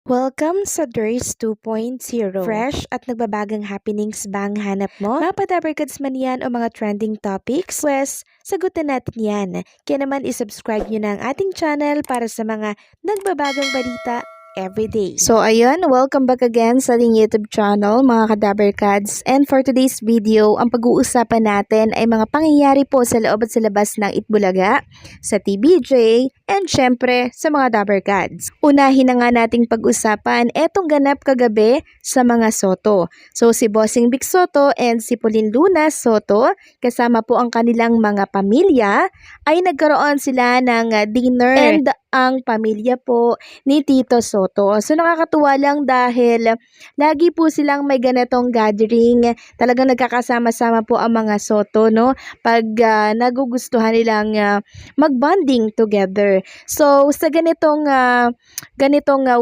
Welcome sa DRS 2.0. Fresh at nagbabagang happenings ba ang hanap mo? Mga padabarkads man yan o mga trending topics? Pwes, sagutan natin yan. Kaya naman isubscribe nyo na ang ating channel para sa mga nagbabagang balita everyday. So ayun, welcome back again sa ating YouTube channel mga kadabarkads. And for today's video, ang pag-uusapan natin ay mga pangyayari po sa loob at sa labas ng Itbulaga, sa TBJ, and syempre sa mga dabarkads. Unahin na nga nating pag-usapan etong ganap kagabi sa mga Soto. So si Bossing Vic Soto and si Pauline Luna Soto, kasama po ang kanilang mga pamilya, ay nagkaroon sila ng dinner and ang pamilya po ni Tito Soto. So nakakatuwa lang dahil lagi po silang may ganitong gathering. Talagang nagkakasama-sama po ang mga Soto, no? Pag nagugustuhan nilang mag-bonding together. So sa ganitong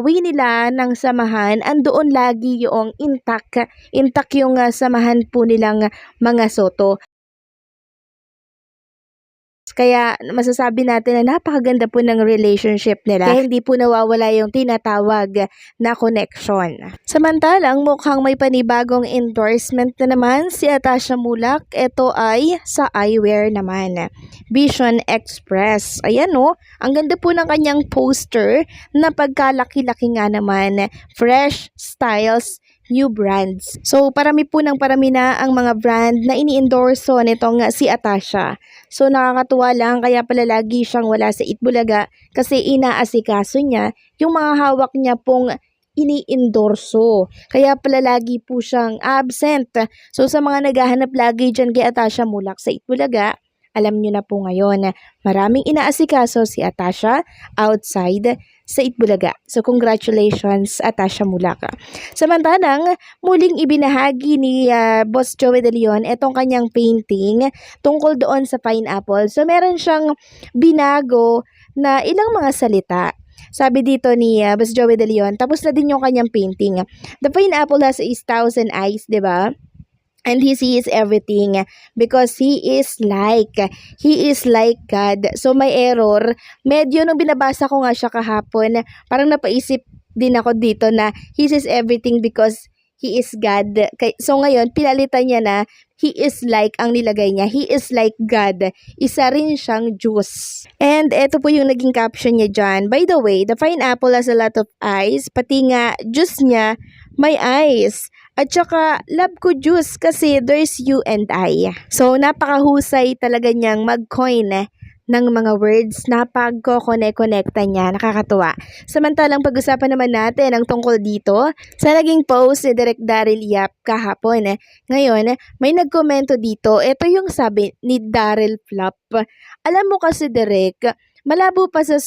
way nila ng samahan, andoon lagi yung intact yung samahan po nilang mga Soto. Kaya masasabi natin na napakaganda po ng relationship nila. Kaya hindi po nawawala yung tinatawag na connection. Samantalang mukhang may panibagong endorsement na naman si Atasha Mulak. Ito ay sa eyewear naman. Vision Express. Ayan o, ang ganda po ng kanyang poster na pagkalaki-laki nga naman. Fresh styles, new brands. So, parami na ang mga brand na ini-endorso nitong si Atasha. So, nakakatuwa lang kaya pala lagi siyang wala sa Itbulaga kasi inaasikaso niya yung mga hawak niya pong ini-endorso. Kaya pala lagi po siyang absent. So, sa mga naghahanap lagi dyan kay Atasha Mulak sa Itbulaga, alam nyo na po ngayon, maraming inaasikaso si Atasha outside sa Itbulaga. So, congratulations, Atasha Mulak. Samantalang, muling ibinahagi ni Boss Joey De Leon itong kanyang painting tungkol doon sa pineapple. So, meron siyang binago na ilang mga salita. Sabi dito ni Boss Joey De Leon, tapos na din yung kanyang painting. The pineapple has 1,000 eyes, di ba? And he sees everything because he is like God. So may error. Medyo nung binabasa ko nga siya kahapon, parang napaisip din ako dito na he sees everything because he is God. So ngayon, pinalitan niya na he is like ang nilagay niya. He is like God. Isa rin siyang Diyos. And eto po yung naging caption niya dyan. By the way, the pineapple has a lot of eyes. Pati nga, juice niya may eyes. At saka, love ko juice kasi there's you and I. So, napakahusay talaga niyang mag-coin ng mga words na pagko-connect-connecta niya. Nakakatuwa. Samantalang pag-usapan naman natin ang tungkol dito sa naging post ni Direk Daryl Yap kahapon. Ngayon, may nagkomento dito. Ito yung sabi ni Daryl Flop. Alam mo kasi Direk, malabo pa sa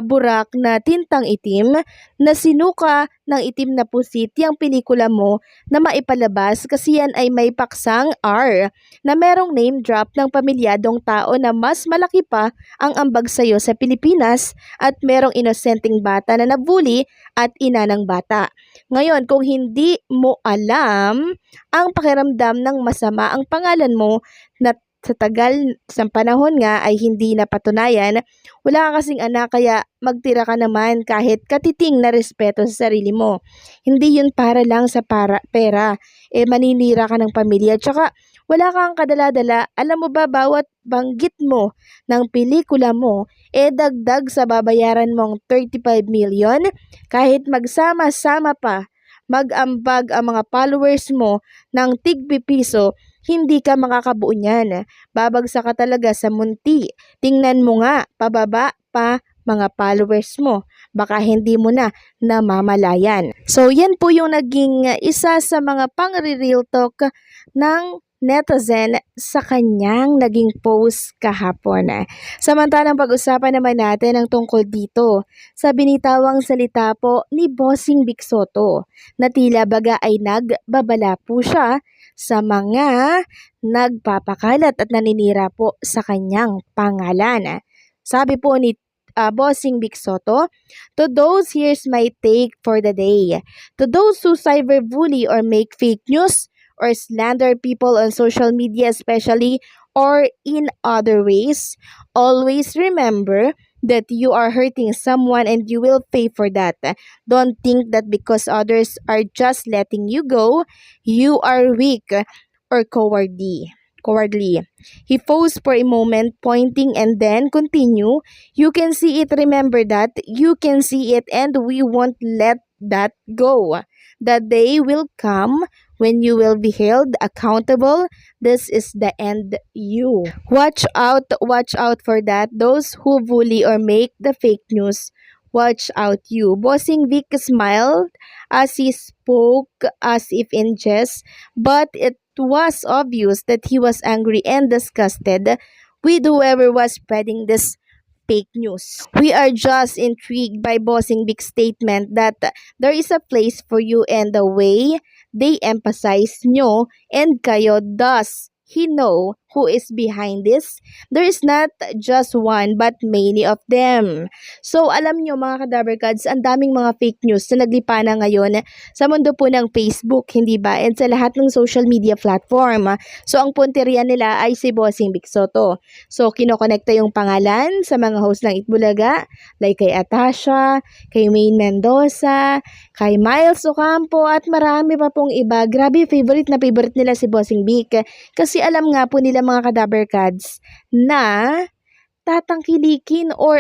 burak na tintang itim na sinuka ng itim na pusit yung pelikula mo na maipalabas kasi yan ay may paksang R na merong name drop ng pamilyadong tao na mas malaki pa ang ambag sa'yo sa Pilipinas at merong inosenteng bata na nabuli at ina ng bata. Ngayon, kung hindi mo alam ang pakiramdam ng masama ang pangalan mo na sa tagal sa panahon nga ay hindi napatunayan, wala ka kasing anak kaya magtira ka naman kahit katiting na respeto sa sarili mo. Hindi yun para lang sa pera, maninira ka ng pamilya. Tsaka wala kang kadala-dala, alam mo ba bawat banggit mo ng pelikula mo, dagdag sa babayaran mong 35 million kahit magsama-sama pa mag-ambag ang mga followers mo ng tig-piso, hindi ka makakabuo niyan. Babagsak ka talaga sa munti. Tingnan mo nga, pababa pa mga followers mo. Baka hindi mo na namamalayan. So, yan po yung naging isa sa mga pang-real talk ng netizen sa kanyang naging post kahapon. Samantalang pag-usapan naman natin ang tungkol dito sa binitawang salita po ni Bossing Vic Soto na tila baga ay nagbabala po siya sa mga nagpapakalat at naninira po sa kanyang pangalan. Sabi po ni Bossing Vic Soto, to those, here's my take for the day. To those who cyberbully or make fake news or slander people on social media especially or in other ways, always remember that you are hurting someone and you will pay for that. Don't think that because others are just letting you go, you are weak or cowardly. He paused for a moment, pointing and then continue. You can see it, remember that. You can see it, and we won't let that go. The day will come when you will be held accountable. This is the end you. Watch out for that. Those who bully or make the fake news, watch out you. Bossing Vic smiled as he spoke as if in jest, but it was obvious that he was angry and disgusted with whoever was spreading this fake news. We are just intrigued by Bossing Big's statement that there is a place for you, and the way they emphasize nyo and kayo, does he know who is behind this? There is not just one but many of them. So alam nyo mga kadaberkads, ang daming mga fake news na naglipana ngayon sa mundo po ng Facebook, hindi ba? And sa lahat ng social media platform. So ang punteriya nila ay si Bossing Vic Soto. So kinokonekta yung pangalan sa mga host ng Itbulaga, like kay Atasha, kay Maine Mendoza, kay Miles Ocampo, at marami pa pong iba. Grabe, favorite nila si Bossing Vic. Kasi alam nga po nila mga kadaberkads na tatangkilikin or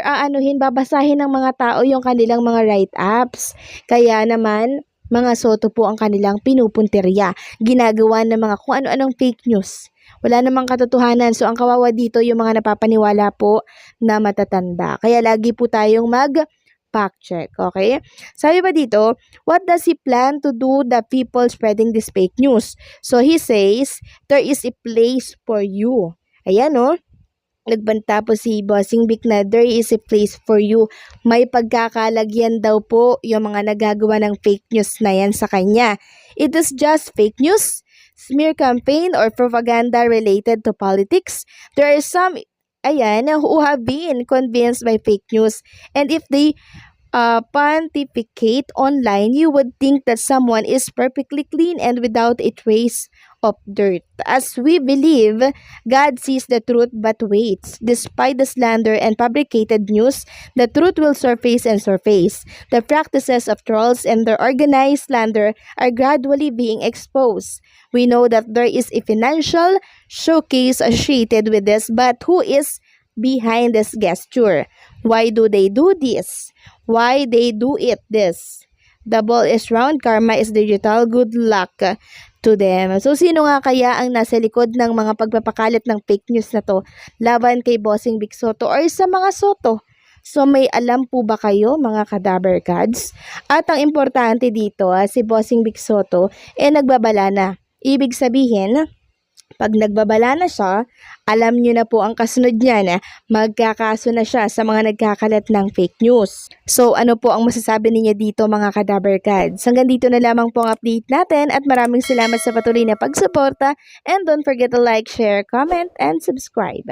babasahin ng mga tao yung kanilang mga write-ups. Kaya naman, mga Soto po ang kanilang pinupunteriya. Ginagawa ng mga kung ano-anong fake news. Wala namang katotohanan. So, ang kawawa dito yung mga napapaniwala po na matatanda. Kaya lagi po tayong fact check, okay? Sabi pa dito, what does he plan to do the people spreading this fake news? So he says, there is a place for you. Ayan, no? Nagbanta po si Bossing Vic na there is a place for you. May pagkakalagyan daw po yung mga nagagawa ng fake news na yan sa kanya. It is just fake news, smear campaign, or propaganda related to politics. There are some who have been convinced by fake news, and if they pontificate online, you would think that someone is perfectly clean and without a trace of dirt. As we believe, God sees the truth but waits. Despite the slander and fabricated news, the truth will surface and surface. The practices of trolls and their organized slander are gradually being exposed. We know that there is a financial showcase associated with this, but who is behind this gesture? Why do they do this? Why they do it this? The ball is round, karma is digital, good luck to them. So, sino nga kaya ang nasa likod ng mga pagpapakalat ng fake news na to laban kay Bossing Vic Soto or sa mga Soto? So, may alam po ba kayo mga kadaberkads? At ang importante dito, si Bossing Vic Soto, nagbabala na. Ibig sabihin, pag nagbabala na siya, alam nyo na po ang kasunod niya na magkakaso na siya sa mga nagkakalat ng fake news. So ano po ang masasabi ninyo dito mga kadaberkads? Hanggang dito na lamang po ang update natin at maraming salamat sa patuloy na pagsuporta, and don't forget to like, share, comment, and subscribe.